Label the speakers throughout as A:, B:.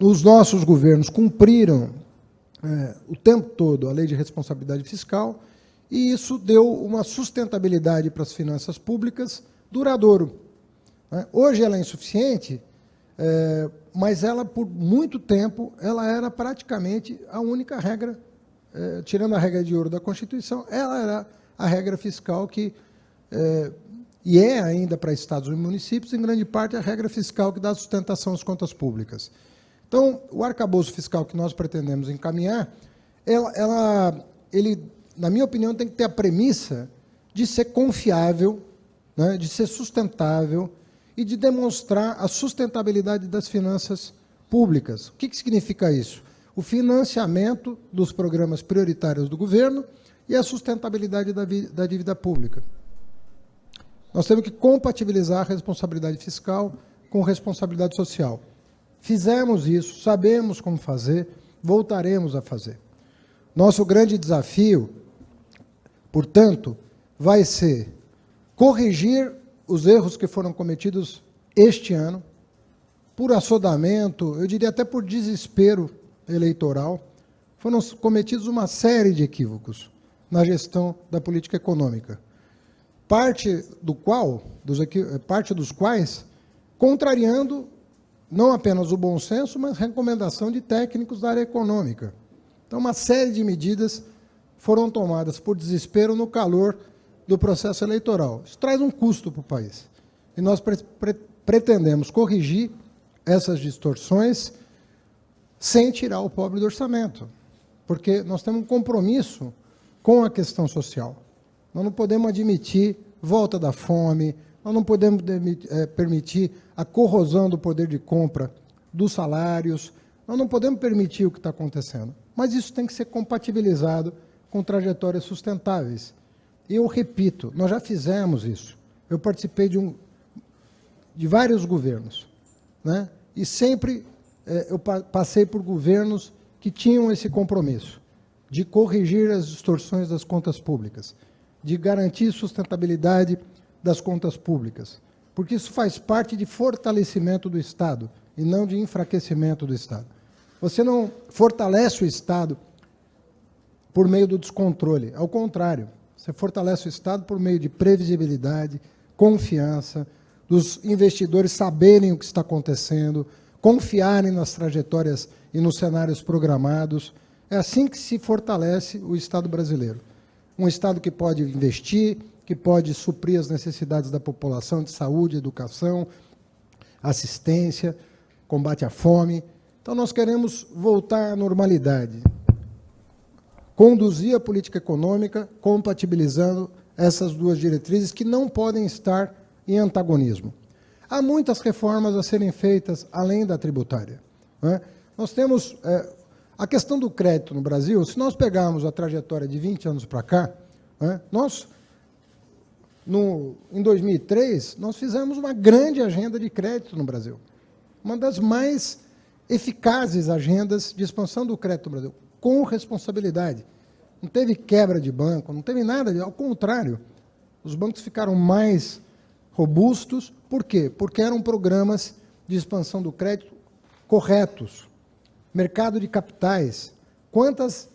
A: os nossos governos cumpriram o tempo todo a lei de responsabilidade fiscal, e isso deu uma sustentabilidade para as finanças públicas duradouro. Hoje ela é insuficiente, mas ela, por muito tempo, ela era praticamente a única regra, tirando a regra de ouro da Constituição, ela era a regra fiscal que, e é ainda para estados e municípios, em grande parte, a regra fiscal que dá sustentação às contas públicas. Então, o arcabouço fiscal que nós pretendemos encaminhar, ele, na minha opinião, tem que ter a premissa de ser confiável, né, de ser sustentável e de demonstrar a sustentabilidade das finanças públicas. O que significa isso? O financiamento dos programas prioritários do governo e a sustentabilidade da dívida pública. Nós temos que compatibilizar a responsabilidade fiscal com responsabilidade social. Fizemos isso, sabemos como fazer, voltaremos a fazer. Nosso grande desafio, portanto, vai ser corrigir os erros que foram cometidos este ano, por assodamento, eu diria até por desespero eleitoral, foram cometidos uma série de equívocos na gestão da política econômica, parte dos quais contrariando não apenas o bom senso, mas recomendação de técnicos da área econômica. Então, uma série de medidas foram tomadas por desespero no calor do processo eleitoral. Isso traz um custo para o país. E nós pretendemos corrigir essas distorções sem tirar o pobre do orçamento, porque nós temos um compromisso com a questão social. Nós não podemos admitir volta da fome, nós não podemos permitir a corrosão do poder de compra dos salários, nós não podemos permitir o que está acontecendo. Mas isso tem que ser compatibilizado com trajetórias sustentáveis. E eu repito, nós já fizemos isso. Eu participei de vários governos, né? E sempre eu passei por governos que tinham esse compromisso de corrigir as distorções das contas públicas, de garantir sustentabilidade das contas públicas, porque isso faz parte de fortalecimento do Estado e não de enfraquecimento do Estado. Você não fortalece o Estado por meio do descontrole, ao contrário, você fortalece o Estado por meio de previsibilidade, confiança, dos investidores saberem o que está acontecendo, confiarem nas trajetórias e nos cenários programados. É assim que se fortalece o Estado brasileiro. Um Estado que pode investir, que pode suprir as necessidades da população de saúde, educação, assistência, combate à fome. Então, nós queremos voltar à normalidade, conduzir a política econômica compatibilizando essas duas diretrizes que não podem estar em antagonismo. Há muitas reformas a serem feitas além da tributária, né? Nós temos a questão do crédito no Brasil. Se nós pegarmos a trajetória de 20 anos para cá, né, em 2003, nós fizemos uma grande agenda de crédito no Brasil, uma das mais eficazes agendas de expansão do crédito no Brasil, com responsabilidade. Não teve quebra de banco, não teve nada, ao contrário, os bancos ficaram mais robustos. Por quê? Porque eram programas de expansão do crédito corretos. Mercado de capitais. Quantos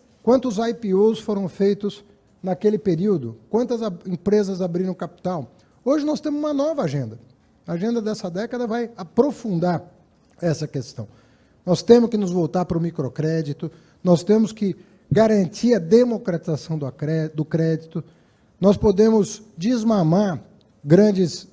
A: IPOs foram feitos naquele período? Quantas empresas abriram capital? Hoje nós temos uma nova agenda. A agenda dessa década vai aprofundar essa questão. Nós temos que nos voltar para o microcrédito, nós temos que garantir a democratização do crédito, nós podemos desmamar grandes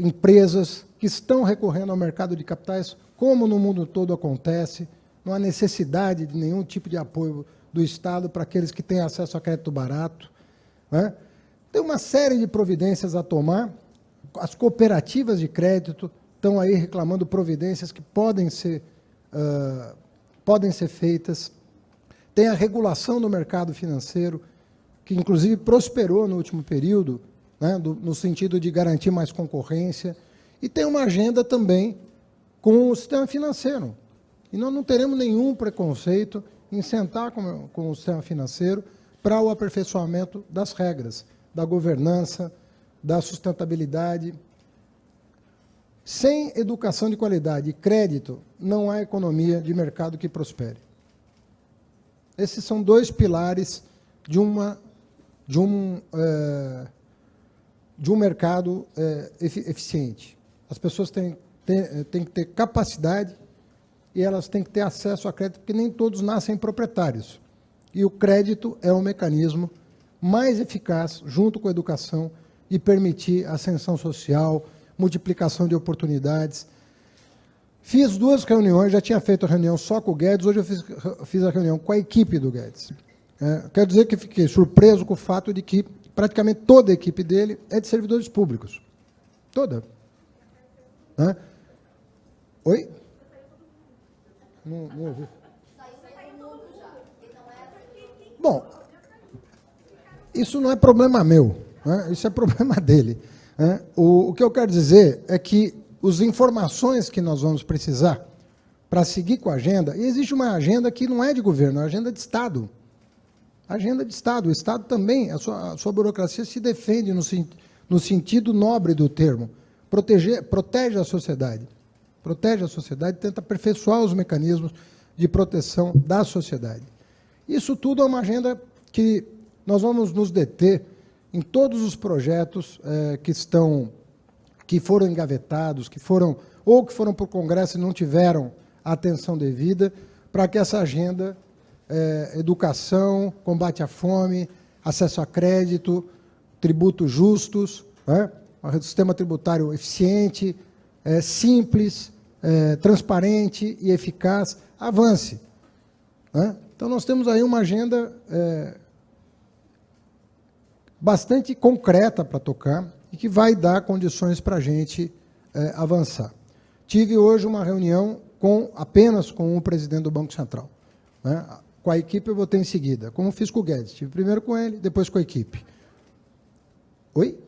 A: empresas que estão recorrendo ao mercado de capitais, como no mundo todo acontece. Não há necessidade de nenhum tipo de apoio do Estado para aqueles que têm acesso a crédito barato, né? Tem uma série de providências a tomar. As cooperativas de crédito estão aí reclamando providências que podem ser feitas. Tem a regulação do mercado financeiro, que inclusive prosperou no último período, né, no sentido de garantir mais concorrência. E tem uma agenda também com o sistema financeiro. E nós não teremos nenhum preconceito em sentar com o sistema financeiro para o aperfeiçoamento das regras, da governança, da sustentabilidade. Sem educação de qualidade e crédito, não há economia de mercado que prospere. Esses são dois pilares de um mercado eficiente. As pessoas têm que ter capacidade e elas têm que ter acesso a crédito, porque nem todos nascem proprietários. E o crédito é um mecanismo mais eficaz, junto com a educação, de permitir ascensão social, multiplicação de oportunidades. Fiz 2 reuniões, já tinha feito a reunião só com o Guedes, hoje eu fiz a reunião com a equipe do Guedes. Quero dizer que fiquei surpreso com o fato de que praticamente toda a equipe dele é de servidores públicos. Toda. Oi? Não ouvi. Bom, isso não é problema meu, isso é problema dele. O que eu quero dizer é que as informações que nós vamos precisar para seguir com a agenda, e existe uma agenda que não é de governo, é uma agenda de Estado. Agenda de Estado. O Estado também, a sua burocracia se defende no sentido nobre do termo. Protege a sociedade. Protege a sociedade, tenta aperfeiçoar os mecanismos de proteção da sociedade. Isso tudo é uma agenda que nós vamos nos deter em todos os projetos que foram engavetados, que foram para o Congresso e não tiveram a atenção devida, para que essa agenda, educação, combate à fome, acesso a crédito, tributos justos, um sistema tributário eficiente, simples, transparente e eficaz, avance. Então, nós temos aí uma agenda bastante concreta para tocar e que vai dar condições para a gente avançar. Tive hoje uma reunião apenas com o presidente do Banco Central. Com a equipe eu vou ter em seguida, como fiz com o Guedes. Tive primeiro com ele, depois com a equipe. Oi?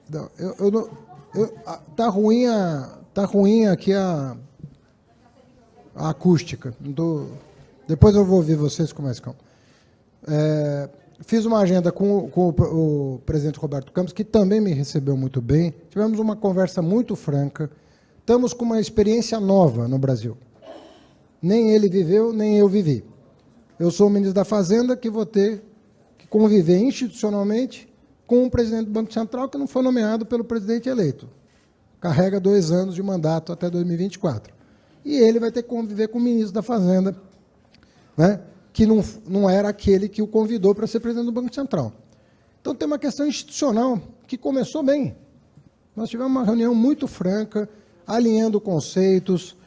A: Não, tá ruim aqui a acústica. Depois eu vou ouvir vocês com mais calma. Fiz uma agenda com o presidente Roberto Campos, que também me recebeu muito bem. Tivemos uma conversa muito franca. Estamos com uma experiência nova no Brasil. Nem ele viveu, nem eu vivi. Eu sou o ministro da Fazenda, que vou ter que conviver institucionalmente com o presidente do Banco Central, que não foi nomeado pelo presidente eleito. Carrega 2 anos de mandato até 2024. E ele vai ter que conviver com o ministro da Fazenda, que não era aquele que o convidou para ser presidente do Banco Central. Então, tem uma questão institucional que começou bem. Nós tivemos uma reunião muito franca, alinhando conceitos,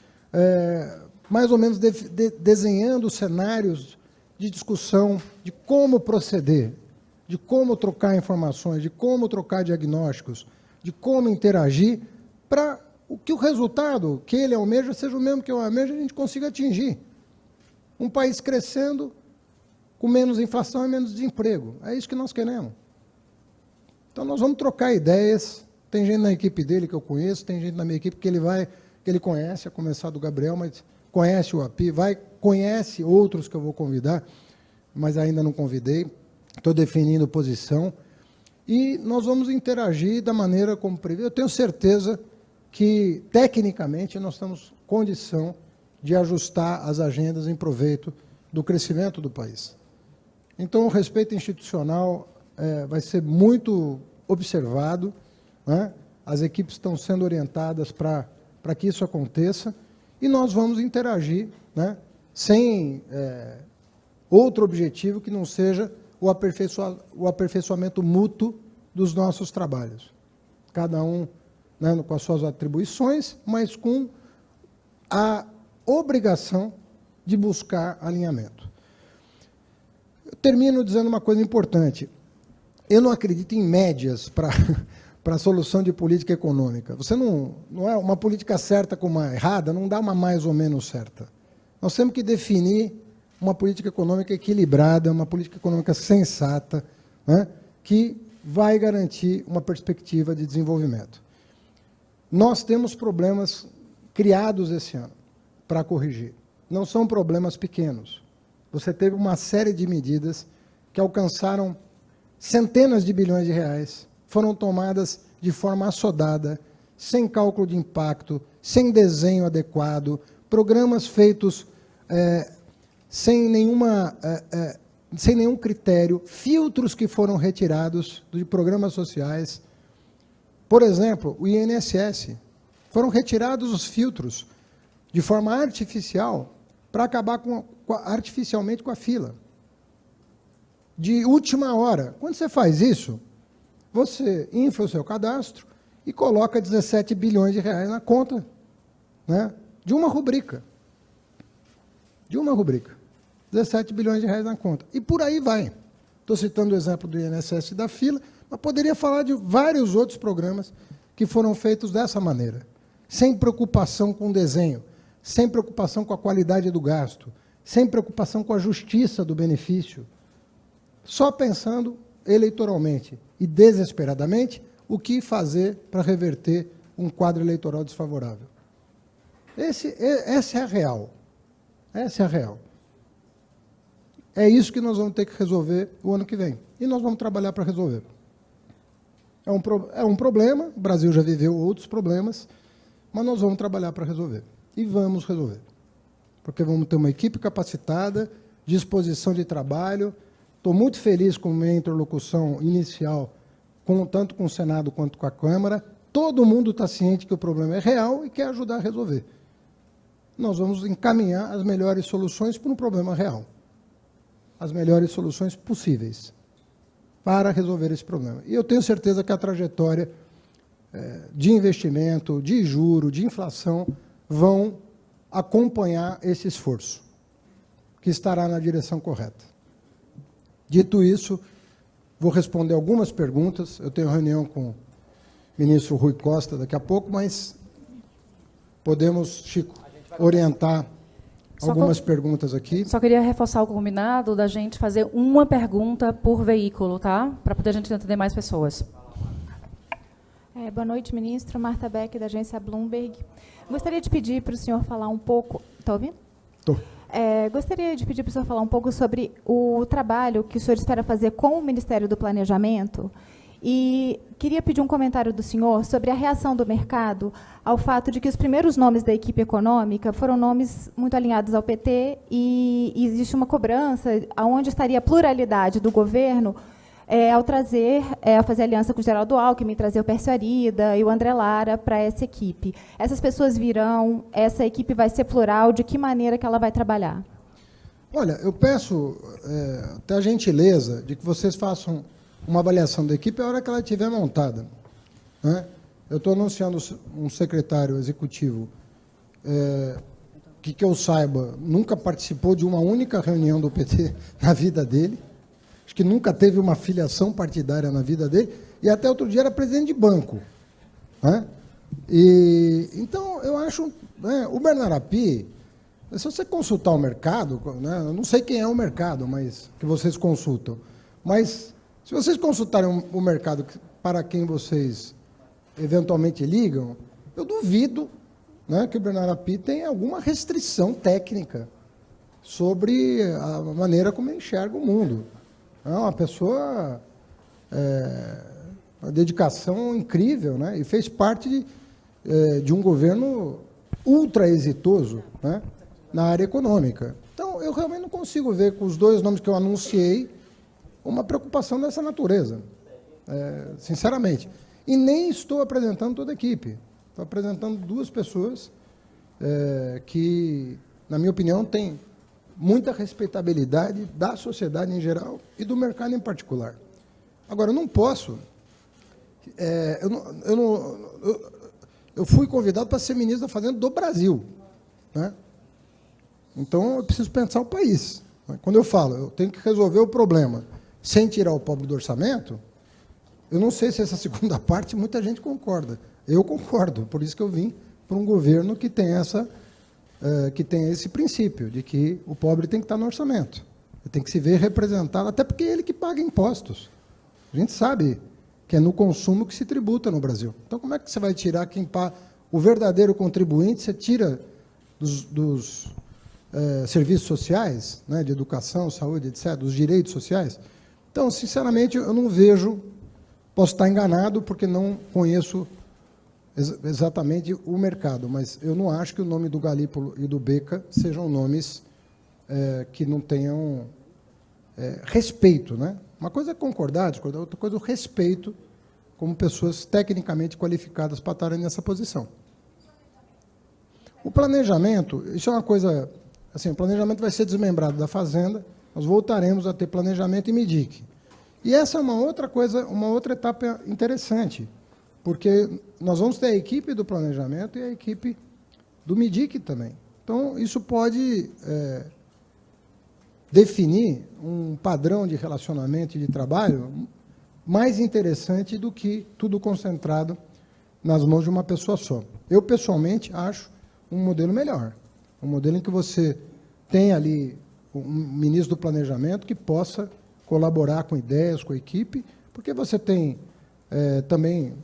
A: mais ou menos desenhando cenários de discussão de como proceder, de como trocar informações, de como trocar diagnósticos, de como interagir, para que o resultado que ele almeja seja o mesmo que eu almejo e a gente consiga atingir. Um país crescendo, com menos inflação e menos desemprego. É isso que nós queremos. Então, nós vamos trocar ideias. Tem gente na equipe dele que eu conheço, tem gente na minha equipe que ele conhece, a começar do Gabriel, mas conhece o API, conhece outros que eu vou convidar, mas ainda não convidei. Estou definindo posição. E nós vamos interagir da maneira como previsto. Eu tenho certeza que, tecnicamente, nós temos condição de ajustar as agendas em proveito do crescimento do país. Então, o respeito institucional vai ser muito observado, as equipes estão sendo orientadas para que isso aconteça, e nós vamos interagir sem outro objetivo que não seja o aperfeiçoamento mútuo dos nossos trabalhos. Cada um com as suas atribuições, mas com a obrigação de buscar alinhamento. Eu termino dizendo uma coisa importante. Eu não acredito em médias para a solução de política econômica. Você não é uma política certa com uma errada, não dá uma mais ou menos certa. Nós temos que definir uma política econômica equilibrada, uma política econômica sensata, que vai garantir uma perspectiva de desenvolvimento. Nós temos problemas criados esse ano para corrigir. Não são problemas pequenos. Você teve uma série de medidas que alcançaram centenas de bilhões de reais foram tomadas de forma assodada, sem cálculo de impacto, sem desenho adequado, programas feitos sem nenhum critério, filtros que foram retirados de programas sociais. Por exemplo, o INSS. Foram retirados os filtros de forma artificial para acabar artificialmente com a fila. De última hora. Quando você faz isso, você infla o seu cadastro e coloca 17 bilhões de reais na conta, né, de uma rubrica. De uma rubrica. 17 bilhões de reais na conta. E por aí vai. Estou citando o exemplo do INSS da fila, mas poderia falar de vários outros programas que foram feitos dessa maneira, sem preocupação com o desenho, sem preocupação com a qualidade do gasto, sem preocupação com a justiça do benefício, só pensando eleitoralmente e desesperadamente o que fazer para reverter um quadro eleitoral desfavorável. Essa é a real. Essa é a real. É isso que nós vamos ter que resolver o ano que vem. E nós vamos trabalhar para resolver. É um problema, o Brasil já viveu outros problemas, mas nós vamos trabalhar para resolver. E vamos resolver. Porque vamos ter uma equipe capacitada, disposição de trabalho. Estou muito feliz com a minha interlocução inicial, tanto com o Senado quanto com a Câmara. Todo mundo está ciente que o problema é real e quer ajudar a resolver. Nós vamos encaminhar as melhores soluções para um problema real. As melhores soluções possíveis para resolver esse problema. E eu tenho certeza que a trajetória de investimento, de juro, de inflação, vão acompanhar esse esforço, que estará na direção correta. Dito isso, vou responder algumas perguntas. Eu tenho reunião com o ministro Rui Costa daqui a pouco, mas podemos, Chico, orientar algumas perguntas aqui.
B: Só queria reforçar o combinado da gente fazer uma pergunta por veículo, tá? Para poder a gente atender mais pessoas.
C: Boa noite, ministro. Marta Beck, da agência Bloomberg. Gostaria de pedir para o senhor falar um pouco... Está ouvindo?
A: Estou.
C: Gostaria de pedir para o senhor falar um pouco sobre o trabalho que o senhor espera fazer com o Ministério do Planejamento. E queria pedir um comentário do senhor sobre a reação do mercado ao fato de que os primeiros nomes da equipe econômica foram nomes muito alinhados ao PT e existe uma cobrança aonde estaria a pluralidade do governo ao fazer aliança com o Geraldo Alckmin, trazer o Pércio Arida e o André Lara para essa equipe. Essas pessoas virão, essa equipe vai ser plural, de que maneira que ela vai trabalhar?
A: Olha, eu peço até a gentileza de que vocês façam uma avaliação da equipe a hora que ela estiver montada, né? Eu estou anunciando um secretário executivo que eu saiba, nunca participou de uma única reunião do PT na vida dele, acho que nunca teve uma filiação partidária na vida dele, e até outro dia era presidente de banco, né? Então, eu acho, né, o Bernardo Api, se você consultar o mercado, né, eu não sei quem é o mercado, mas que vocês consultam, mas se vocês consultarem o mercado para quem vocês eventualmente ligam, eu duvido, né, que o Bernardo Api tenha alguma restrição técnica sobre a maneira como ele enxerga o mundo. É uma pessoa, uma dedicação incrível, né, e fez parte de um governo ultra exitoso, né, na área econômica. Então, eu realmente não consigo ver com os dois nomes que eu anunciei uma preocupação dessa natureza, sinceramente. E nem estou apresentando toda a equipe. Estou apresentando duas pessoas que, na minha opinião, têm muita respeitabilidade da sociedade em geral e do mercado em particular. Agora, eu não posso... eu fui convidado para ser ministro da Fazenda do Brasil, né? Então, eu preciso pensar o país. Quando eu falo, eu tenho que resolver o problema sem tirar o pobre do orçamento, eu não sei se essa segunda parte muita gente concorda. Eu concordo, por isso que eu vim para um governo que tem esse princípio, de que o pobre tem que estar no orçamento. Ele tem que se ver representado, até porque é ele que paga impostos. A gente sabe que é no consumo que se tributa no Brasil. Então, como é que você vai tirar quem paga? O verdadeiro contribuinte, você tira dos serviços sociais, né, de educação, saúde, etc., dos direitos sociais. Então, sinceramente, eu não vejo Posso estar enganado, porque não conheço exatamente o mercado, mas eu não acho que o nome do Galípolo e do Beca sejam nomes que não tenham respeito, né? Uma coisa é concordar, discordar, outra coisa é o respeito como pessoas tecnicamente qualificadas para estarem nessa posição. O planejamento, isso é uma coisa, assim, o planejamento vai ser desmembrado da Fazenda, nós voltaremos a ter planejamento e MIDIC. E essa é uma outra coisa, uma outra etapa interessante, porque nós vamos ter a equipe do planejamento e a equipe do MIDIC também. Então, isso pode definir um padrão de relacionamento e de trabalho mais interessante do que tudo concentrado nas mãos de uma pessoa só. Eu, pessoalmente, acho um modelo melhor, um modelo em que você tem ali um ministro do planejamento que possa colaborar com ideias, com a equipe, porque você tem também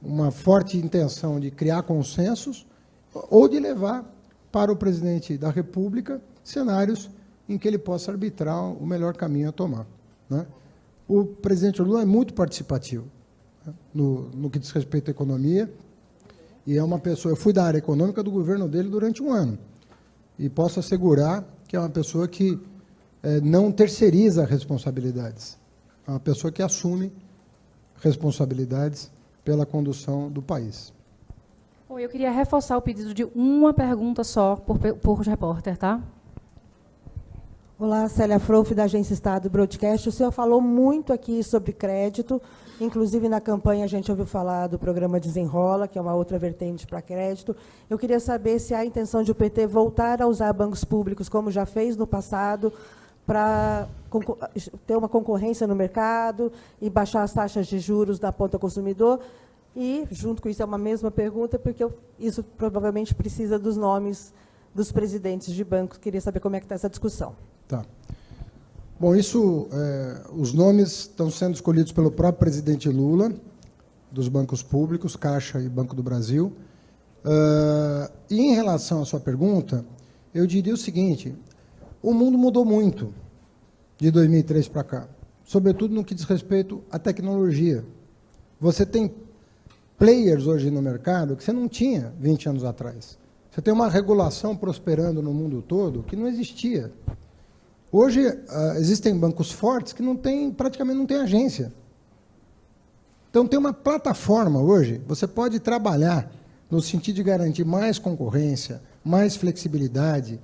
A: uma forte intenção de criar consensos ou de levar para o presidente da República cenários em que ele possa arbitrar o melhor caminho a tomar, né? O presidente Lula é muito participativo, né, no que diz respeito à economia, e é uma pessoa... Eu fui da área econômica do governo dele durante um ano, e posso assegurar que é uma pessoa que não terceiriza responsabilidades, é uma pessoa que assume responsabilidades pela condução do país.
B: Eu queria reforçar o pedido de uma pergunta só por repórter, tá?
D: Olá, Célia Frouf, da Agência Estado Broadcast. O senhor falou muito aqui sobre crédito, inclusive na campanha a gente ouviu falar do programa Desenrola, que é uma outra vertente para crédito. Eu queria saber se há a intenção de o PT voltar a usar bancos públicos, como já fez no passado, para ter uma concorrência no mercado e baixar as taxas de juros da ponta consumidor. E, junto com isso, é uma mesma pergunta, porque isso provavelmente precisa dos nomes dos presidentes de bancos. Queria saber como é que está essa discussão.
A: Tá. Bom, isso, os nomes estão sendo escolhidos pelo próprio presidente Lula, dos bancos públicos, Caixa e Banco do Brasil. E, em relação à sua pergunta, eu diria o seguinte: o mundo mudou muito de 2003 para cá, sobretudo no que diz respeito à tecnologia. Você tem players hoje no mercado que você não tinha 20 anos atrás. Você tem uma regulação prosperando no mundo todo que não existia. Hoje, existem bancos fortes que praticamente não têm agência. Então, tem uma plataforma hoje, você pode trabalhar no sentido de garantir mais concorrência, mais flexibilidade,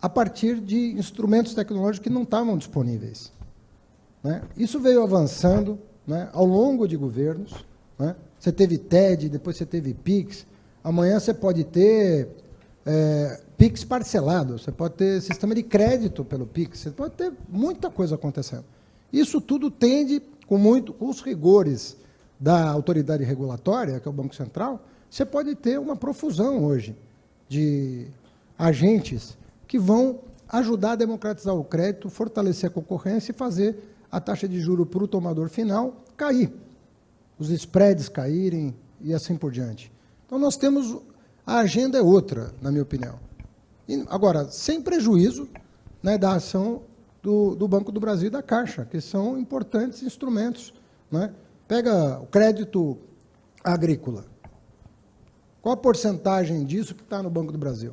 A: a partir de instrumentos tecnológicos que não estavam disponíveis, né? Isso veio avançando, né, ao longo de governos, né? Você teve TED, depois você teve PIX, amanhã você pode ter PIX parcelado, você pode ter sistema de crédito pelo PIX, você pode ter muita coisa acontecendo. Isso tudo tende, com os rigores da autoridade regulatória, que é o Banco Central, você pode ter uma profusão hoje de agentes que vão ajudar a democratizar o crédito, fortalecer a concorrência e fazer a taxa de juros para o tomador final cair, os spreads caírem e assim por diante. Então, nós temos... A agenda é outra, na minha opinião. Agora, sem prejuízo, né, da ação do Banco do Brasil e da Caixa, que são importantes instrumentos, né? Pega o crédito agrícola. Qual a porcentagem disso que está no Banco do Brasil?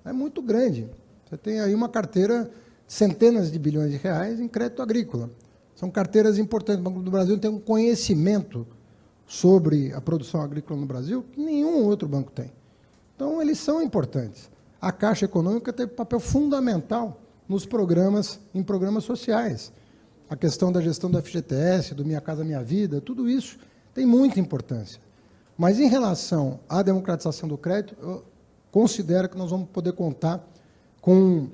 A: É muito grande. Você tem aí uma carteira de centenas de bilhões de reais em crédito agrícola. São carteiras importantes. O Banco do Brasil tem um conhecimento sobre a produção agrícola no Brasil que nenhum outro banco tem. Então, eles são importantes. A Caixa Econômica tem papel fundamental em programas sociais. A questão da gestão do FGTS, do Minha Casa Minha Vida, tudo isso tem muita importância. Mas, em relação à democratização do crédito, eu considero que nós vamos poder contar com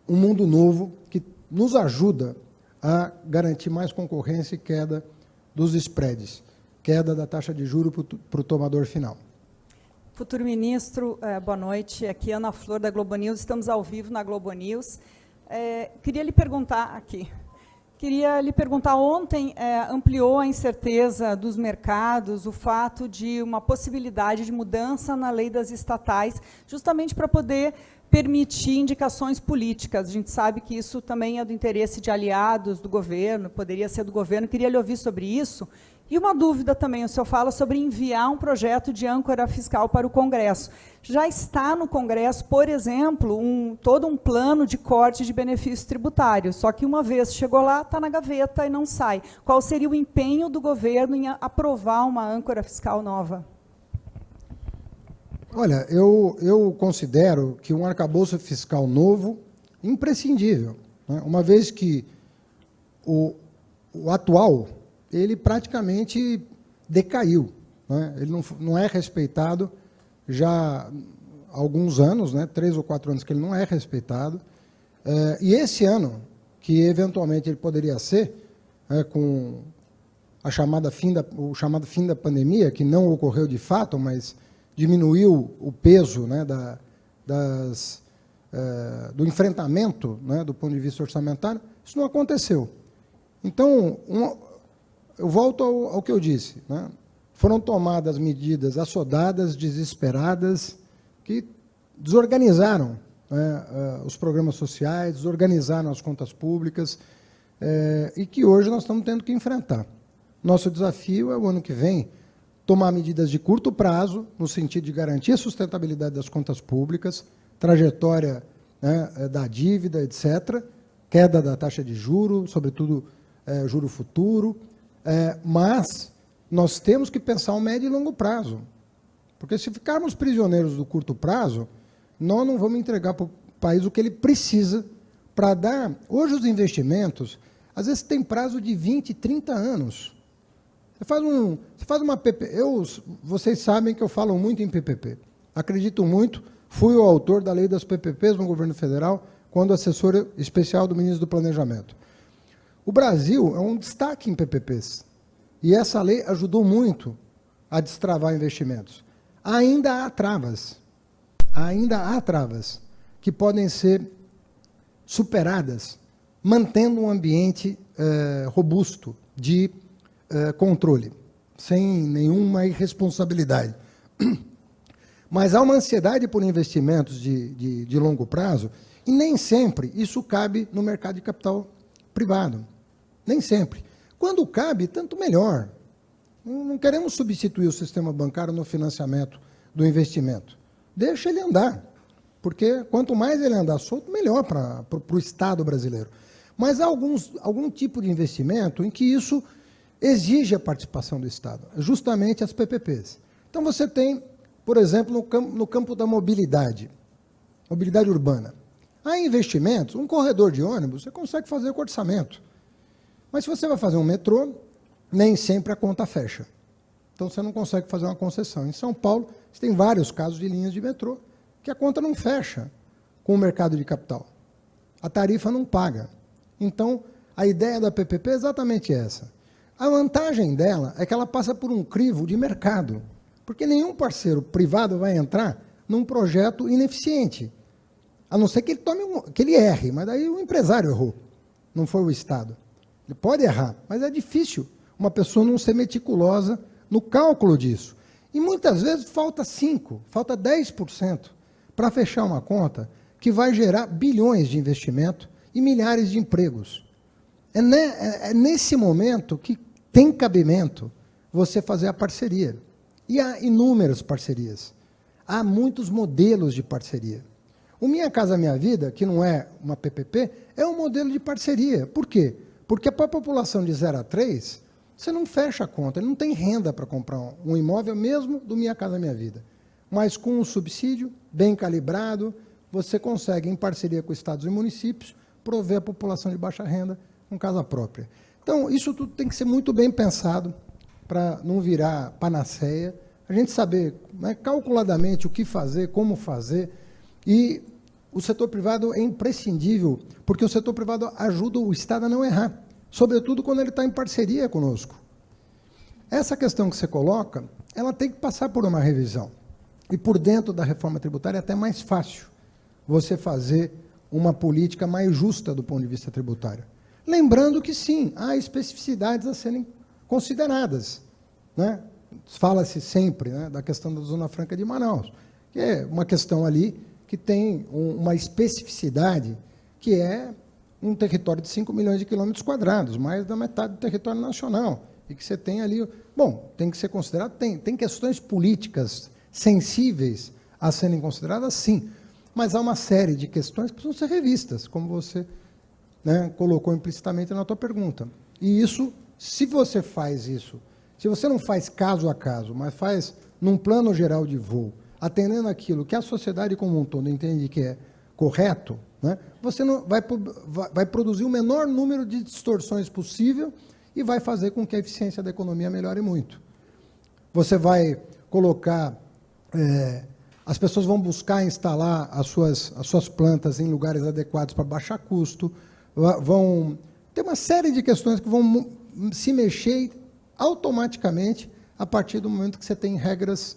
A: um mundo novo que nos ajuda a garantir mais concorrência e queda dos spreads, queda da taxa de juros para o tomador final.
E: Futuro ministro, boa noite. Aqui é Ana Flor, da Globo News. Estamos ao vivo na Globo News. Queria lhe perguntar aqui, Queria lhe perguntar, ontem ampliou a incerteza dos mercados o fato de uma possibilidade de mudança na lei das estatais, justamente para poder permitir indicações políticas. A gente sabe que isso também é do interesse de aliados do governo, poderia ser do governo. Queria lhe ouvir sobre isso. E uma dúvida também, o senhor fala sobre enviar um projeto de âncora fiscal para o Congresso. Já está no Congresso, por exemplo, todo um plano de corte de benefícios tributários, só que uma vez chegou lá, está na gaveta e não sai. Qual seria o empenho do governo em aprovar uma âncora fiscal nova?
A: Olha, eu considero que um arcabouço fiscal novo imprescindível, né? Uma vez que o atual ele praticamente decaiu, né? Ele não é respeitado já há alguns anos, né? 3 ou 4 anos que ele não é respeitado, e esse ano, que eventualmente ele poderia ser, com o chamado fim da pandemia, que não ocorreu de fato, mas diminuiu o peso, né, do enfrentamento, né, do ponto de vista orçamentário, isso não aconteceu. Então, eu volto ao que eu disse, né? Foram tomadas medidas assodadas, desesperadas, que desorganizaram, né, os programas sociais, desorganizaram as contas públicas, e que hoje nós estamos tendo que enfrentar. Nosso desafio é, o ano que vem, tomar medidas de curto prazo, no sentido de garantir a sustentabilidade das contas públicas, trajetória, né, da dívida, etc., queda da taxa de juros, sobretudo juro futuro, mas nós temos que pensar um médio e longo prazo, porque se ficarmos prisioneiros do curto prazo, nós não vamos entregar para o país o que ele precisa para dar. Hoje os investimentos, às vezes, têm prazo de 20, 30 anos. Você faz uma PPP, vocês sabem que eu falo muito em PPP, acredito muito, fui o autor da lei das PPPs no governo federal, quando assessor especial do ministro do Planejamento. O Brasil é um destaque em PPPs, e essa lei ajudou muito a destravar investimentos. Ainda há travas que podem ser superadas, mantendo um ambiente robusto de controle, sem nenhuma irresponsabilidade. Mas há uma ansiedade por investimentos de longo prazo, e nem sempre isso cabe no mercado de capital privado. Nem sempre. Quando cabe, tanto melhor. Não queremos substituir o sistema bancário no financiamento do investimento. Deixa ele andar, porque quanto mais ele andar solto, melhor para o Estado brasileiro. Mas há algum tipo de investimento em que isso exige a participação do Estado, justamente as PPPs. Então, você tem, por exemplo, no campo da mobilidade urbana. Há investimentos, um corredor de ônibus, você consegue fazer com orçamento. Mas se você vai fazer um metrô, nem sempre a conta fecha. Então, você não consegue fazer uma concessão. Em São Paulo, você tem vários casos de linhas de metrô que a conta não fecha com o mercado de capital. A tarifa não paga. Então, a ideia da PPP é exatamente essa. A vantagem dela é que ela passa por um crivo de mercado, porque nenhum parceiro privado vai entrar num projeto ineficiente, a não ser que ele erre, mas daí o empresário errou, não foi o Estado. Ele pode errar, mas é difícil uma pessoa não ser meticulosa no cálculo disso. E muitas vezes falta 5%, falta 10% para fechar uma conta que vai gerar bilhões de investimento e milhares de empregos. É nesse momento que tem cabimento você fazer a parceria. E há inúmeras parcerias. Há muitos modelos de parceria. O Minha Casa Minha Vida, que não é uma PPP, é um modelo de parceria. Por quê? Porque para a população de 0 a 3, você não fecha a conta, ele não tem renda para comprar um imóvel mesmo do Minha Casa Minha Vida. Mas com um subsídio bem calibrado, você consegue, em parceria com estados e municípios, prover a população de baixa renda com casa própria. Então, isso tudo tem que ser muito bem pensado para não virar panaceia, a gente saber, né, calculadamente o que fazer, como fazer, e o setor privado é imprescindível, porque o setor privado ajuda o Estado a não errar, sobretudo quando ele está em parceria conosco. Essa questão que você coloca, ela tem que passar por uma revisão, e por dentro da reforma tributária é até mais fácil você fazer uma política mais justa do ponto de vista tributário. Lembrando que, sim, há especificidades a serem consideradas, né? Fala-se sempre, né, da questão da Zona Franca de Manaus, que é uma questão ali que tem uma especificidade, que é um território de 5 milhões de quilômetros quadrados, mais da metade do território nacional, e que você tem ali... Bom, tem que ser considerado, tem questões políticas sensíveis a serem consideradas, sim, mas há uma série de questões que precisam ser revistas, como você, né, colocou implicitamente na tua pergunta. E isso, se você faz isso, se você não faz caso a caso, mas faz num plano geral de voo, atendendo aquilo que a sociedade como um todo entende que é correto, né, você não vai produzir o menor número de distorções possível e vai fazer com que a eficiência da economia melhore muito. Você vai colocar... as pessoas vão buscar instalar as suas plantas em lugares adequados para baixar custo, vão ter uma série de questões que vão se mexer automaticamente a partir do momento que você tem regras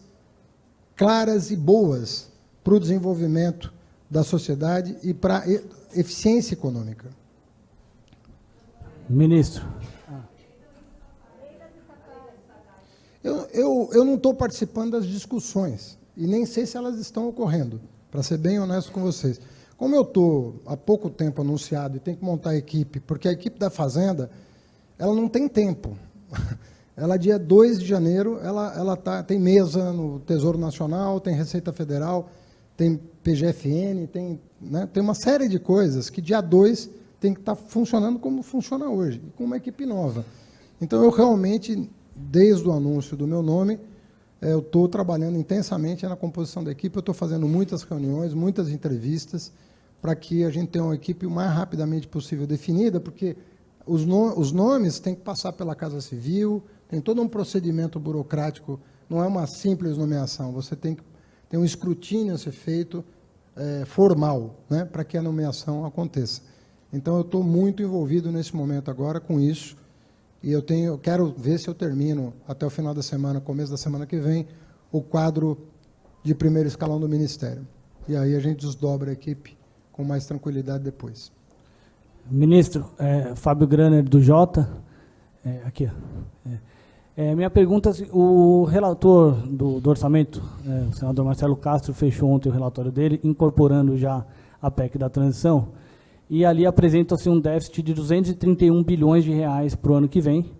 A: claras e boas para o desenvolvimento da sociedade e para a eficiência econômica.
F: Ministro.
A: Eu não estou participando das discussões e nem sei se elas estão ocorrendo, para ser bem honesto com vocês. Como eu estou há pouco tempo anunciado e tenho que montar a equipe, porque a equipe da Fazenda, ela não tem tempo. Ela, dia 2 de janeiro, ela tem mesa no Tesouro Nacional, tem Receita Federal, tem PGFN, tem uma série de coisas que dia 2 tem que estar funcionando como funciona hoje, com uma equipe nova. Então, eu realmente, desde o anúncio do meu nome, eu estou trabalhando intensamente na composição da equipe, eu estou fazendo muitas reuniões, muitas entrevistas, para que a gente tenha uma equipe o mais rapidamente possível definida, porque os nomes têm que passar pela Casa Civil, tem todo um procedimento burocrático, não é uma simples nomeação, você tem um escrutínio a ser feito formal, né, para que a nomeação aconteça. Então, eu estou muito envolvido nesse momento agora com isso, e eu quero ver se eu termino, até o final da semana, começo da semana que vem, o quadro de primeiro escalão do Ministério. E aí a gente desdobra a equipe com mais tranquilidade depois.
F: Ministro, Fábio Graner, do Jota. Aqui. Minha pergunta, o relator do orçamento, o senador Marcelo Castro, fechou ontem o relatório dele, incorporando já a PEC da transição, e ali apresenta-se um déficit de 231 bilhões de reais para o ano que vem,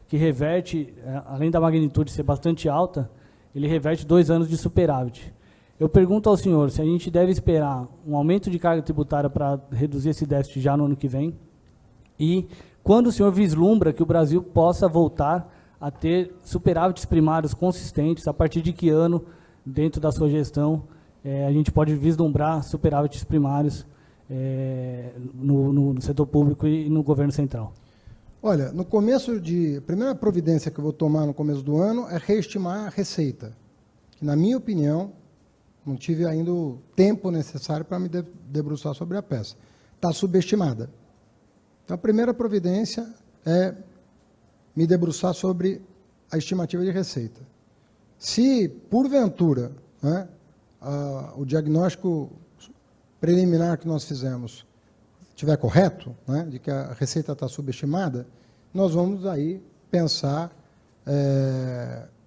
F: que reverte, além da magnitude ser bastante alta, ele reverte 2 anos de superávit. Eu pergunto ao senhor se a gente deve esperar um aumento de carga tributária para reduzir esse déficit já no ano que vem, e quando o senhor vislumbra que o Brasil possa voltar a ter superávites primários consistentes, a partir de que ano, dentro da sua gestão, a gente pode vislumbrar superávites primários no setor público e no governo central?
A: Olha, a primeira providência que eu vou tomar no começo do ano é reestimar a receita, que, na minha opinião, não tive ainda o tempo necessário para me debruçar sobre a peça. Está subestimada. Então, a primeira providência é me debruçar sobre a estimativa de receita. Se, porventura, né, o diagnóstico preliminar que nós fizemos estiver correto, né, de que a receita está subestimada, nós vamos aí pensar,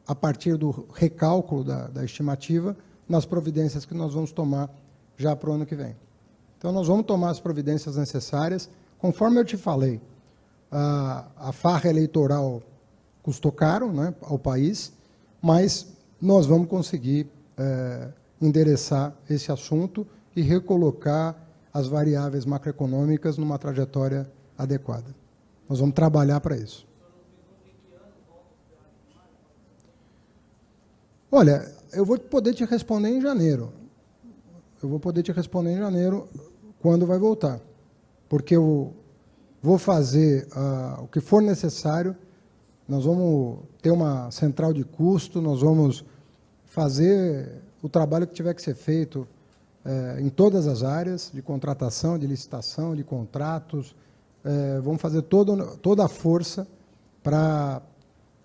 A: a partir do recálculo da estimativa, nas providências que nós vamos tomar já para o ano que vem. Então, nós vamos tomar as providências necessárias, conforme eu te falei. A farra eleitoral custou caro, né, ao país, mas nós vamos conseguir endereçar esse assunto e recolocar as variáveis macroeconômicas numa trajetória adequada. Nós vamos trabalhar para isso. Olha, eu vou poder te responder em janeiro. Eu vou poder te responder em janeiro quando vai voltar, porque eu vou fazer o que for necessário. Nós vamos ter uma central de custo, nós vamos fazer o trabalho que tiver que ser feito em todas as áreas, de contratação, de licitação, de contratos. Vamos fazer toda a força para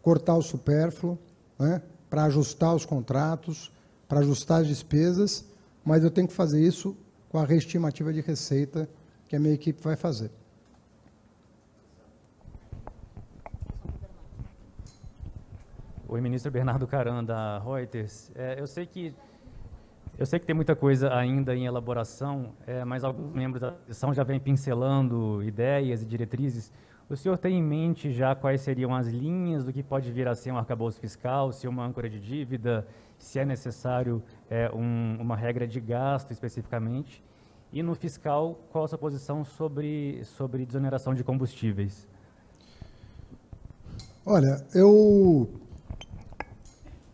A: cortar o supérfluo, né, para ajustar os contratos, para ajustar as despesas, mas eu tenho que fazer isso com a reestimativa de receita que a minha equipe vai fazer.
G: Oi, ministro Bernardo Caran, da Reuters. Eu sei que tem muita coisa ainda em elaboração, mas alguns membros da comissão já vêm pincelando ideias e diretrizes. O senhor tem em mente já quais seriam as linhas do que pode vir a ser um arcabouço fiscal, se uma âncora de dívida, se é necessário uma regra de gasto especificamente? E no fiscal, qual a sua posição sobre desoneração de combustíveis?
A: Olha,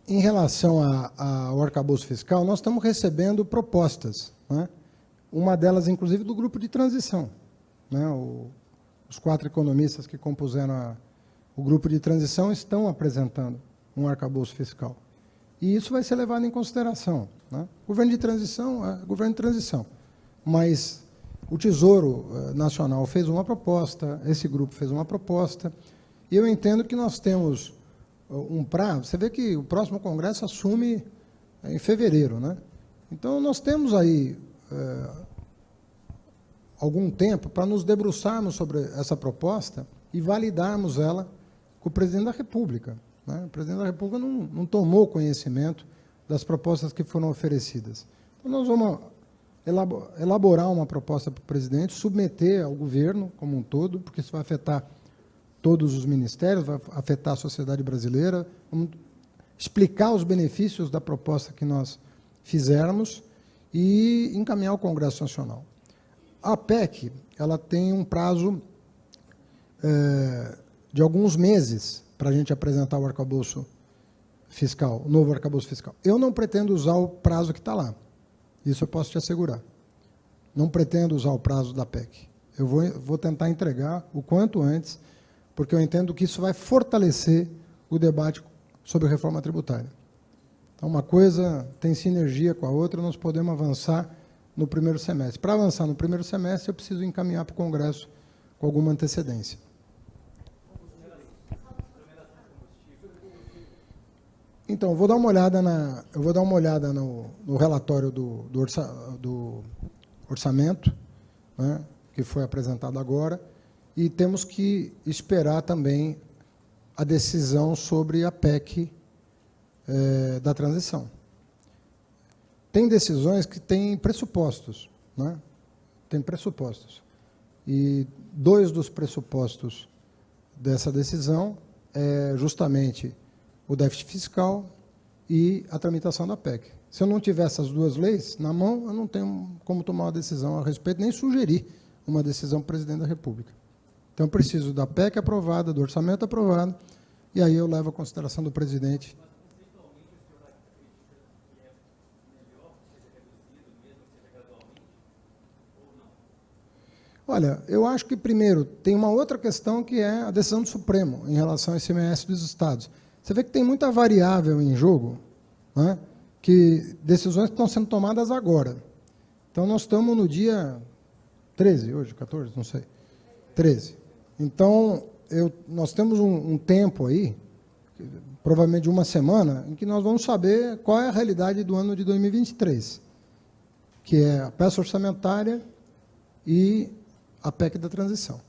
A: em relação ao arcabouço fiscal, nós estamos recebendo propostas, né? Uma delas, inclusive, do grupo de transição, né? Os 4 economistas que compuseram o grupo de transição estão apresentando um arcabouço fiscal. E isso vai ser levado em consideração, né? Governo de transição é governo de transição, mas o Tesouro Nacional fez uma proposta, esse grupo fez uma proposta, e eu entendo que nós temos um prazo. Você vê que o próximo Congresso assume em fevereiro, né? Então, nós temos aí algum tempo para nos debruçarmos sobre essa proposta e validarmos ela com o presidente da República, né? O presidente da República não tomou conhecimento das propostas que foram oferecidas. Então, nós vamos elaborar uma proposta para o presidente, submeter ao governo como um todo, porque isso vai afetar todos os ministérios, vai afetar a sociedade brasileira, vamos explicar os benefícios da proposta que nós fizermos e encaminhar ao Congresso Nacional. A PEC, ela tem um prazo de alguns meses para a gente apresentar o arcabouço fiscal, o novo arcabouço fiscal. Eu não pretendo usar o prazo que está lá, isso eu posso te assegurar. Não pretendo usar o prazo da PEC. Eu vou tentar entregar o quanto antes, porque eu entendo que isso vai fortalecer o debate sobre reforma tributária. Então, uma coisa tem sinergia com a outra, nós podemos avançar no primeiro semestre. Para avançar no primeiro semestre, eu preciso encaminhar para o Congresso com alguma antecedência. Então, eu vou dar uma olhada no relatório do orçamento, né, que foi apresentado agora, e temos que esperar também a decisão sobre a PEC da transição. Tem decisões que têm pressupostos, né? Tem pressupostos. E 2 dos pressupostos dessa decisão é justamente o déficit fiscal e a tramitação da PEC. Se eu não tiver essas 2 leis na mão, eu não tenho como tomar uma decisão a respeito, nem sugerir uma decisão para o presidente da República. Então, eu preciso da PEC aprovada, do orçamento aprovado, e aí eu levo a consideração do presidente. Olha, eu acho que, primeiro, tem uma outra questão que é a decisão do Supremo em relação ao ICMS dos estados. Você vê que tem muita variável em jogo, né, que decisões que estão sendo tomadas agora. Então, nós estamos no dia 13, hoje, 14, não sei, 13. Então, nós temos um tempo aí, provavelmente de uma semana, em que nós vamos saber qual é a realidade do ano de 2023, que é a peça orçamentária e a PEC da transição.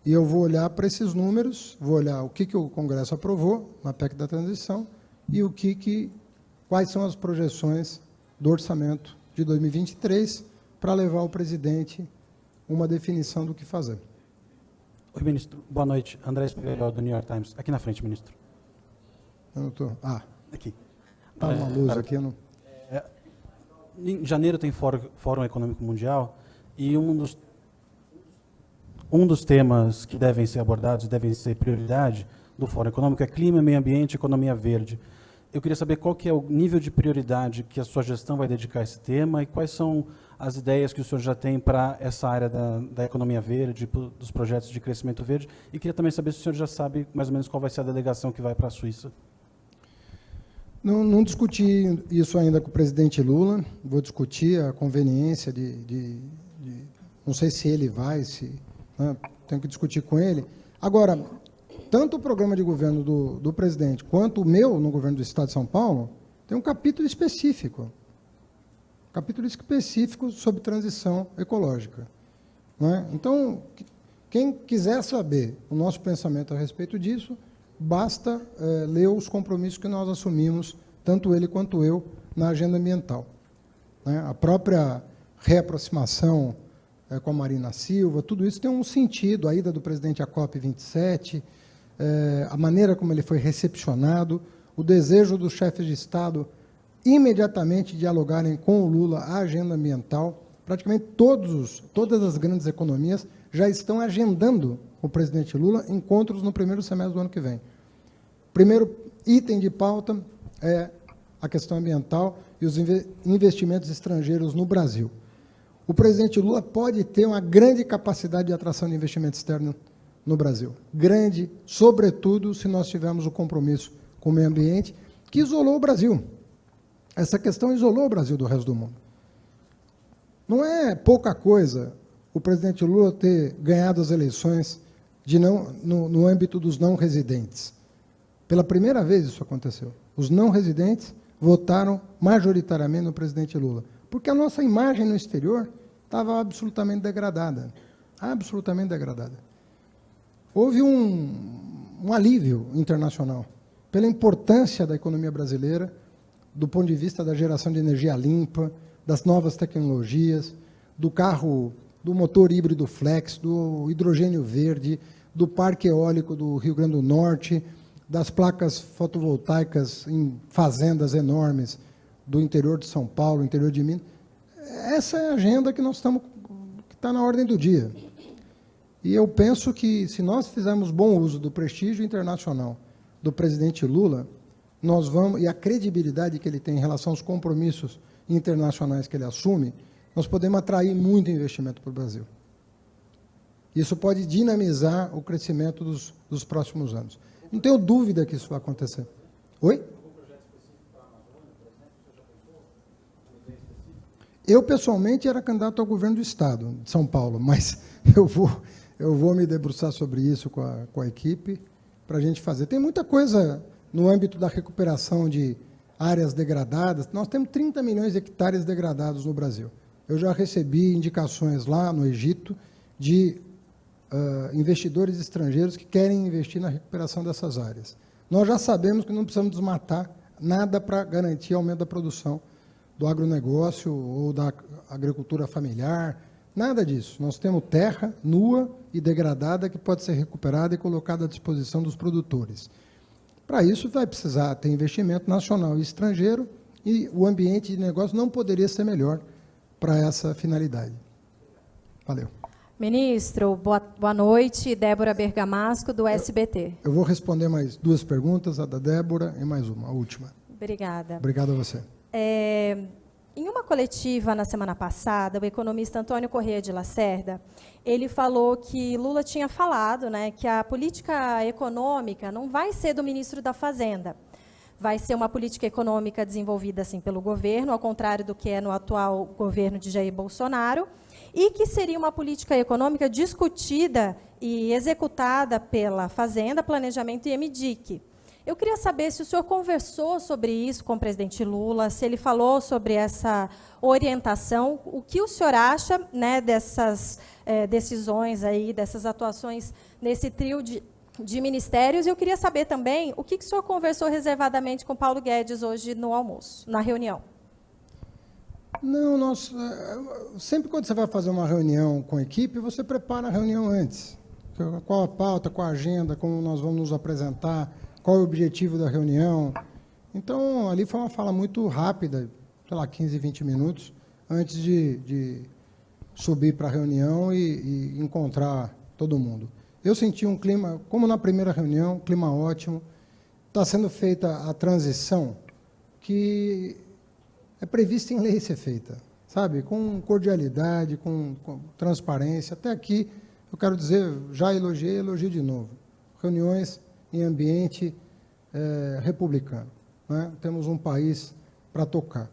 A: E eu vou olhar para esses números, vou olhar o que o Congresso aprovou na PEC da transição e quais são as projeções do orçamento de 2023 para levar ao presidente uma definição do que fazer.
H: Oi, ministro. Boa noite. André Espinel, do New York Times. Aqui na frente, ministro.
A: Eu não estou...
H: Aqui.
A: Está uma luz aqui. Eu não...
H: Em janeiro tem Fórum Econômico Mundial e um dos temas que devem ser abordados, devem ser prioridade do Fórum Econômico é clima, meio ambiente e economia verde. Eu queria saber qual que é o nível de prioridade que a sua gestão vai dedicar a esse tema e quais são as ideias que o senhor já tem para essa área da economia verde, dos projetos de crescimento verde. E queria também saber se o senhor já sabe mais ou menos qual vai ser a delegação que vai para a Suíça.
A: Não discuti isso ainda com o presidente Lula, vou discutir a conveniência não sei se ele vai, né, tenho que discutir com ele. Agora, tanto o programa de governo do presidente quanto o meu no governo do Estado de São Paulo tem um capítulo específico sobre transição ecológica, né? Então, quem quiser saber o nosso pensamento a respeito disso, basta ler os compromissos que nós assumimos, tanto ele quanto eu, na agenda ambiental. Né? A própria reaproximação com a Marina Silva, tudo isso tem um sentido, a ida do presidente à COP27, a maneira como ele foi recepcionado, o desejo dos chefes de Estado imediatamente dialogarem com o Lula a agenda ambiental. Praticamente todas as grandes economias já estão agendando com o presidente Lula encontros no primeiro semestre do ano que vem. Primeiro item de pauta é a questão ambiental e os investimentos estrangeiros no Brasil. O presidente Lula pode ter uma grande capacidade de atração de investimento externo no Brasil. Grande, sobretudo, se nós tivermos o compromisso com o meio ambiente, que isolou o Brasil. Essa questão isolou o Brasil do resto do mundo. Não é pouca coisa o presidente Lula ter ganhado as eleições no âmbito dos não residentes. Pela primeira vez isso aconteceu. Os não residentes votaram majoritariamente no presidente Lula, porque a nossa imagem no exterior estava absolutamente degradada. Absolutamente degradada. Houve um alívio internacional pela importância da economia brasileira, do ponto de vista da geração de energia limpa, das novas tecnologias, do carro, do motor híbrido flex, do hidrogênio verde, do parque eólico do Rio Grande do Norte, das placas fotovoltaicas em fazendas enormes do interior de São Paulo, interior de Minas. Essa é a agenda que que está na ordem do dia. E eu penso que, se nós fizermos bom uso do prestígio internacional do presidente Lula, nós vamos, e a credibilidade que ele tem em relação aos compromissos internacionais que ele assume, nós podemos atrair muito investimento para o Brasil. Isso pode dinamizar o crescimento dos próximos anos. Não tenho dúvida que isso vai acontecer. Oi? Eu, pessoalmente, era candidato ao governo do Estado, de São Paulo, mas eu vou me debruçar sobre isso com a equipe para a gente fazer. Tem muita coisa no âmbito da recuperação de áreas degradadas. Nós temos 30 milhões de hectares degradados no Brasil. Eu já recebi indicações lá no Egito de investidores estrangeiros que querem investir na recuperação dessas áreas. Nós já sabemos que não precisamos desmatar nada para garantir aumento da produção do agronegócio ou da agricultura familiar, nada disso. Nós temos terra nua e degradada que pode ser recuperada e colocada à disposição dos produtores. Para isso, vai precisar ter investimento nacional e estrangeiro, e o ambiente de negócio não poderia ser melhor para essa finalidade. Valeu.
I: Ministro, boa noite. Débora Bergamasco, do SBT.
A: Eu vou responder mais duas perguntas, a da Débora e mais uma, a última.
I: Obrigada.
A: Obrigado a você.
I: Em uma coletiva na semana passada, o economista Antônio Corrêa de Lacerda, ele falou que Lula tinha falado, né, que a política econômica não vai ser do ministro da Fazenda, vai ser uma política econômica desenvolvida assim pelo governo, ao contrário do que é no atual governo de Jair Bolsonaro, e que seria uma política econômica discutida e executada pela Fazenda, Planejamento e MDIC. Eu queria saber se o senhor conversou sobre isso com o presidente Lula, se ele falou sobre essa orientação, o que o senhor acha, né, dessas decisões aí, dessas atuações nesse trio de ministérios. E eu queria saber também o que o senhor conversou reservadamente com Paulo Guedes hoje no almoço, na reunião.
A: Não, sempre quando você vai fazer uma reunião com a equipe, você prepara a reunião antes. Qual a pauta, qual a agenda, como nós vamos nos apresentar, qual é o objetivo da reunião. Então, ali foi uma fala muito rápida, sei lá, 15, 20 minutos, antes de subir para a reunião e encontrar todo mundo. Eu senti um clima, como na primeira reunião, clima ótimo. Está sendo feita a transição que é prevista em lei ser feita, sabe? Com cordialidade, com transparência. Até aqui, eu quero dizer, já elogiei, elogio de novo. Reuniões em ambiente republicano. Né? Temos um país para tocar.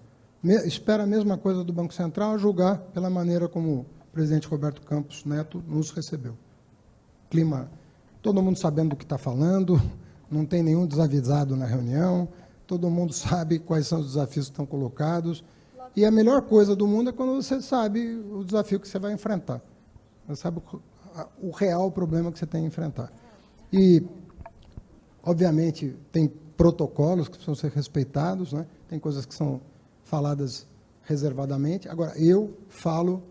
A: Espera a mesma coisa do Banco Central, a julgar pela maneira como o presidente Roberto Campos Neto nos recebeu. Clima, todo mundo sabendo do que está falando, não tem nenhum desavisado na reunião, todo mundo sabe quais são os desafios que estão colocados, e a melhor coisa do mundo é quando você sabe o desafio que você vai enfrentar. Você sabe o real problema que você tem que enfrentar. E Obviamente, tem protocolos que precisam ser respeitados, né? Tem coisas que são faladas reservadamente. Agora, eu falo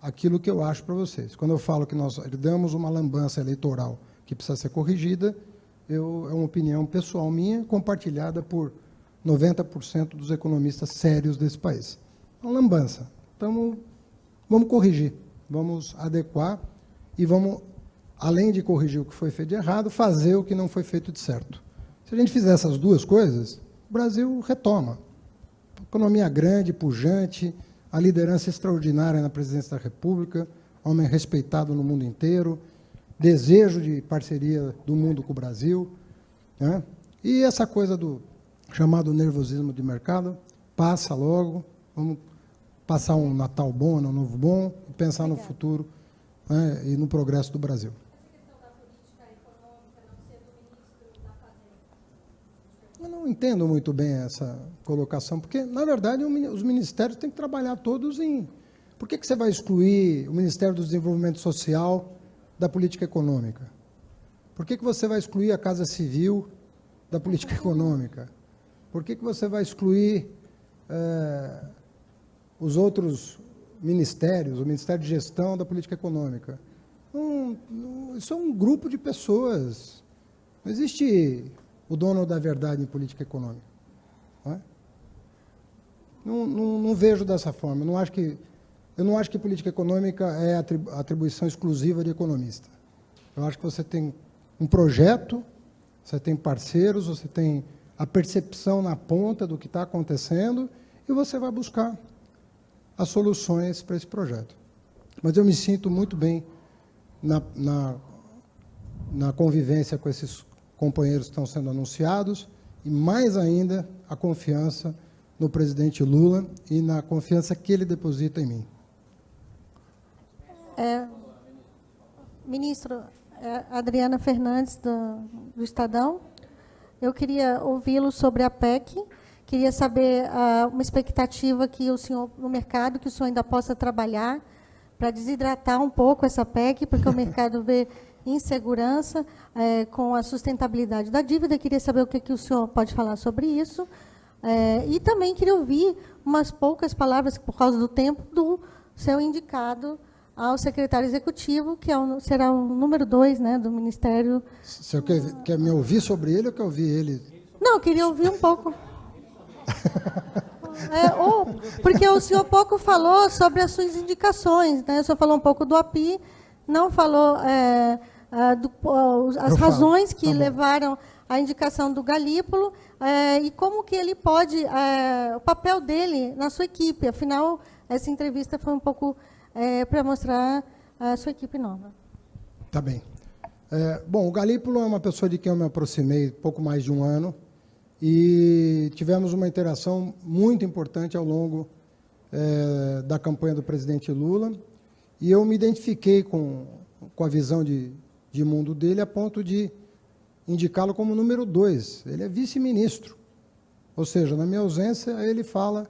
A: aquilo que eu acho para vocês. Quando eu falo que nós damos uma lambança eleitoral que precisa ser corrigida, é uma opinião pessoal minha, compartilhada por 90% dos economistas sérios desse país. É uma lambança. Então, vamos corrigir, vamos adequar e vamos, além de corrigir o que foi feito de errado, fazer o que não foi feito de certo. Se a gente fizer essas duas coisas, o Brasil retoma. Economia grande, pujante, a liderança extraordinária na presidência da República, homem respeitado no mundo inteiro, desejo de parceria do mundo com o Brasil, né? E essa coisa do chamado nervosismo de mercado passa logo, vamos passar um Natal bom, um Novo bom, e pensar no futuro, né, e no progresso do Brasil. Eu não entendo muito bem essa colocação, porque, na verdade, os ministérios têm que trabalhar todos em... Por que você vai excluir o Ministério do Desenvolvimento Social da política econômica? Por que você vai excluir a Casa Civil da política econômica? Por que você vai excluir os outros ministérios, o Ministério de Gestão da política econômica? Isso é um grupo de pessoas. Não existe o dono da verdade em política econômica. Não vejo dessa forma. Eu não acho que política econômica é atribuição exclusiva de economista. Eu acho que você tem um projeto, você tem parceiros, você tem a percepção na ponta do que está acontecendo e você vai buscar as soluções para esse projeto. Mas eu me sinto muito bem na convivência com esses companheiros que estão sendo anunciados e, mais ainda, a confiança no presidente Lula e na confiança que ele deposita em mim.
J: Ministro, Adriana Fernandes, do Estadão. Eu queria ouvi-lo sobre a PEC. Queria saber uma expectativa que o senhor, no mercado, que o senhor ainda possa trabalhar para desidratar um pouco essa PEC, porque o mercado vê insegurança com a sustentabilidade da dívida. Queria saber o que o senhor pode falar sobre isso. E também queria ouvir umas poucas palavras, por causa do tempo, do seu indicado ao secretário executivo, que será o número 2, né, do Ministério.
A: Você quer me ouvir sobre ele ou quer ouvir ele?
J: Não, eu queria ouvir um pouco. Porque o senhor pouco falou sobre as suas indicações, né? O senhor falou um pouco do API, não falou as razões que levaram à indicação do Galípolo e como que ele pode, o papel dele na sua equipe. Afinal, essa entrevista foi um pouco para mostrar a sua equipe nova.
A: Tá bem. Bom, o Galípolo é uma pessoa de quem eu me aproximei pouco mais de um ano e tivemos uma interação muito importante ao longo da campanha do presidente Lula e eu me identifiquei com a visão de mundo dele a ponto de indicá-lo como número 2. Ele é vice-ministro, ou seja, na minha ausência, ele fala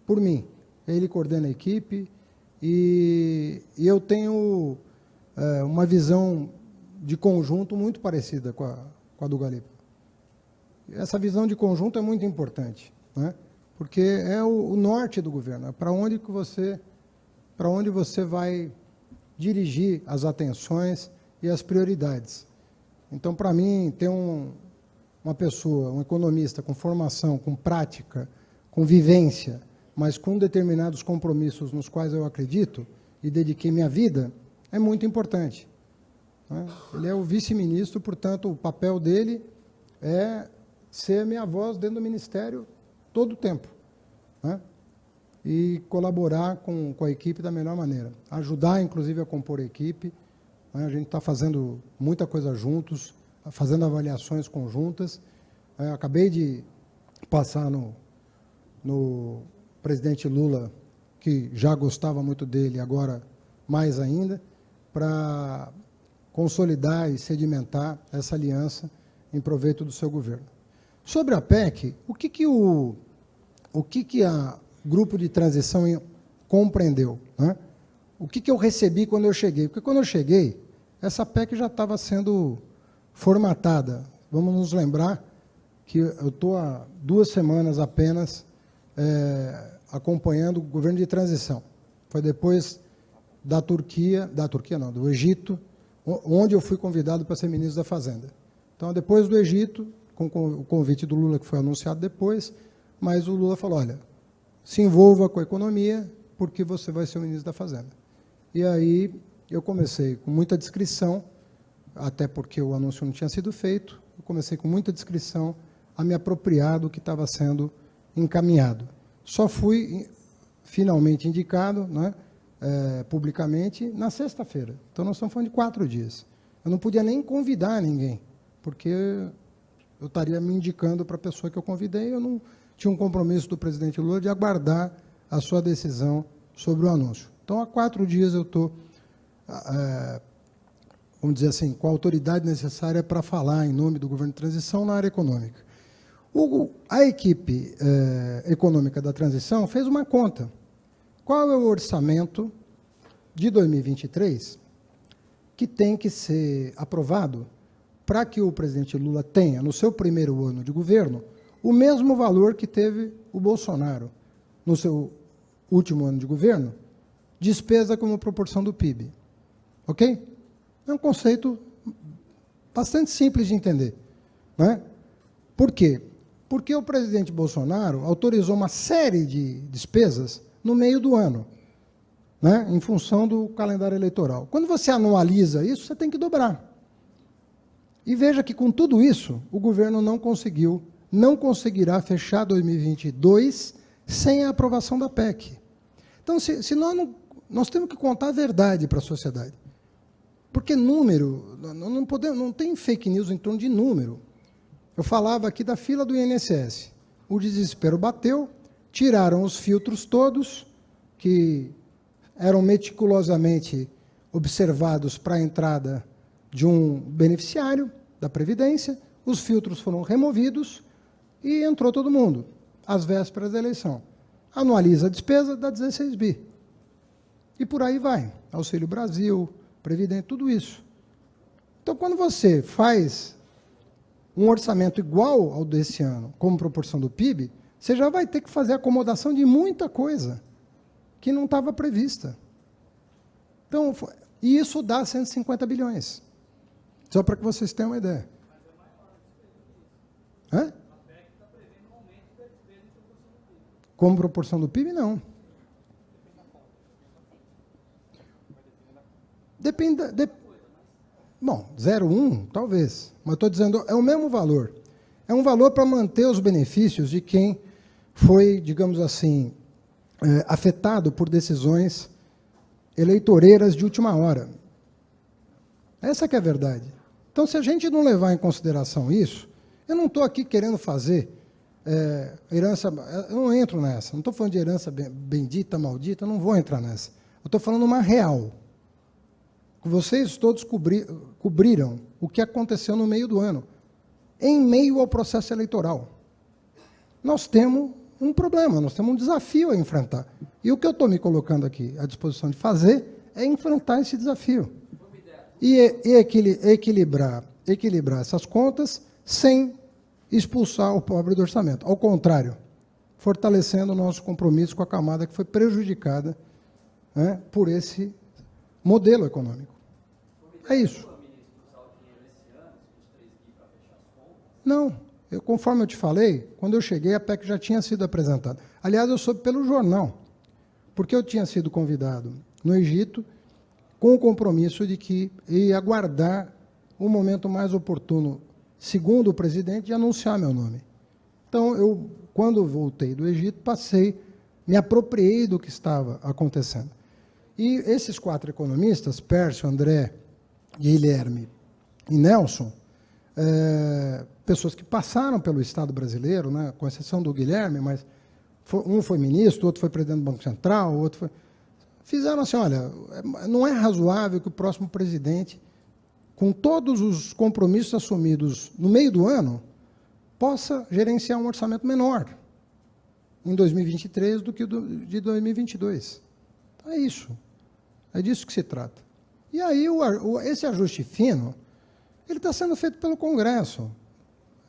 A: por mim. Ele coordena a equipe e eu tenho uma visão de conjunto muito parecida com a do Galípolo. Essa visão de conjunto é muito importante, né? Porque é o norte do governo, é para onde você vai dirigir as atenções e as prioridades. Então, para mim, ter uma pessoa, um economista com formação, com prática, com vivência, mas com determinados compromissos nos quais eu acredito e dediquei minha vida, é muito importante, né? Ele é o vice-ministro, portanto, o papel dele é ser a minha voz dentro do Ministério todo o tempo, né? E colaborar com a equipe da melhor maneira. Ajudar, inclusive, a compor a equipe. A gente está fazendo muita coisa juntos, fazendo avaliações conjuntas. Acabei de passar no presidente Lula, que já gostava muito dele, agora mais ainda, para consolidar e sedimentar essa aliança em proveito do seu governo. Sobre a PEC, o que a grupo de transição compreendeu, né? O que eu recebi quando eu cheguei? Porque quando eu cheguei, essa PEC já estava sendo formatada. vamos nos lembrar que eu estou há 2 semanas apenas acompanhando o governo de transição. Foi depois do Egito, onde eu fui convidado para ser ministro da Fazenda. Então, depois do Egito, com o convite do Lula, que foi anunciado depois, mas o Lula falou, olha, se envolva com a economia, porque você vai ser o ministro da Fazenda. E aí eu comecei com muita discrição, até porque o anúncio não tinha sido feito, eu comecei com muita discrição a me apropriar do que estava sendo encaminhado. Só fui finalmente indicado, né, publicamente, na sexta-feira. Então, nós estamos falando de 4 dias. Eu não podia nem convidar ninguém, porque eu estaria me indicando para a pessoa que eu convidei, eu não tinha um compromisso do presidente Lula de aguardar a sua decisão sobre o anúncio. Então, há 4 dias eu estou, vamos dizer assim, com a autoridade necessária para falar em nome do governo de transição na área econômica. A equipe econômica da transição fez uma conta. Qual é o orçamento de 2023 que tem que ser aprovado para que o presidente Lula tenha, no seu primeiro ano de governo, o mesmo valor que teve o Bolsonaro no seu último ano de governo, despesa como proporção do PIB. Ok? É um conceito bastante simples de entender. Né? Por quê? Porque o presidente Bolsonaro autorizou uma série de despesas no meio do ano, né, em função do calendário eleitoral. Quando você anualiza isso, você tem que dobrar. E veja que, com tudo isso, o governo não conseguirá fechar 2022 sem a aprovação da PEC. Então, se nós temos que contar a verdade para a sociedade. Porque número, não tem fake news em torno de número. Eu falava aqui da fila do INSS. O desespero bateu, tiraram os filtros todos, que eram meticulosamente observados para a entrada de um beneficiário da Previdência, os filtros foram removidos e entrou todo mundo, às vésperas da eleição. Anualiza a despesa, dá 16 bi. E por aí vai. Auxílio Brasil, Previdência, tudo isso. Então, quando você faz um orçamento igual ao desse ano, como proporção do PIB, você já vai ter que fazer acomodação de muita coisa que não estava prevista. Então, e isso dá 150 bilhões. Só para que vocês tenham uma ideia. Hã? Como proporção do PIB, não. Depende. Bom, 0,1, talvez. Mas estou dizendo, é o mesmo valor. É um valor para manter os benefícios de quem foi, digamos assim, afetado por decisões eleitoreiras de última hora. Essa que é a verdade. Então, se a gente não levar em consideração isso, eu não estou aqui querendo fazer herança, eu não entro nessa, não estou falando de herança bendita, maldita, eu não vou entrar nessa. Eu estou falando uma real. Vocês todos cobriram o que aconteceu no meio do ano, em meio ao processo eleitoral. Nós temos um problema, nós temos um desafio a enfrentar. E o que eu estou me colocando aqui à disposição de fazer é enfrentar esse desafio. E equilibrar essas contas sem expulsar o pobre do orçamento. Ao contrário, fortalecendo o nosso compromisso com a camada que foi prejudicada, né, por esse modelo econômico. É isso. Não. Conforme eu te falei, quando eu cheguei, a PEC já tinha sido apresentada. Aliás, eu soube pelo jornal, porque eu tinha sido convidado no Egito com o compromisso de que ia aguardar o momento mais oportuno, segundo o presidente, de anunciar meu nome. Então, quando voltei do Egito, me apropriei do que estava acontecendo. E esses 4 economistas, Pércio, André, Guilherme e Nelson, pessoas que passaram pelo Estado brasileiro, né, com exceção do Guilherme, mas um foi ministro, outro foi presidente do Banco Central, outro foi... Fizeram assim, olha, não é razoável que o próximo presidente, com todos os compromissos assumidos no meio do ano, possa gerenciar um orçamento menor em 2023 do que o de 2022. Então, é isso. É disso que se trata. E aí, esse ajuste fino, ele está sendo feito pelo Congresso.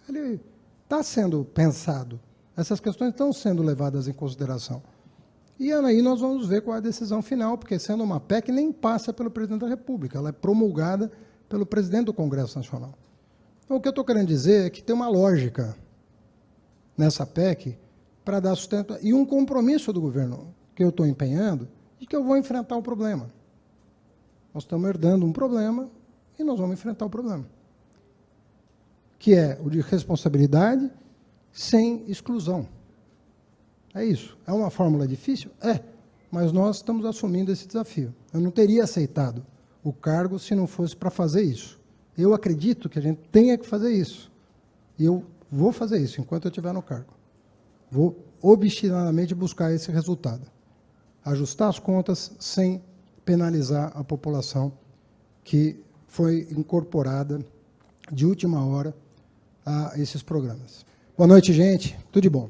A: ele está sendo pensado. Essas questões estão sendo levadas em consideração. E aí nós vamos ver qual é a decisão final, porque sendo uma PEC, nem passa pelo presidente da República, ela é promulgada pelo presidente do Congresso Nacional. Então, o que eu estou querendo dizer é que tem uma lógica nessa PEC para dar sustento, e um compromisso do governo que eu estou empenhando, de que eu vou enfrentar o problema. Nós estamos herdando um problema e nós vamos enfrentar o problema, que é o de responsabilidade sem exclusão. É isso. É uma fórmula difícil? É, mas nós estamos assumindo esse desafio. Eu não teria aceitado o cargo se não fosse para fazer isso. Eu acredito que a gente tenha que fazer isso. E eu vou fazer isso enquanto eu estiver no cargo. Vou obstinadamente buscar esse resultado. Ajustar as contas sem penalizar a população que foi incorporada de última hora a esses programas. Boa noite, gente. Tudo de bom.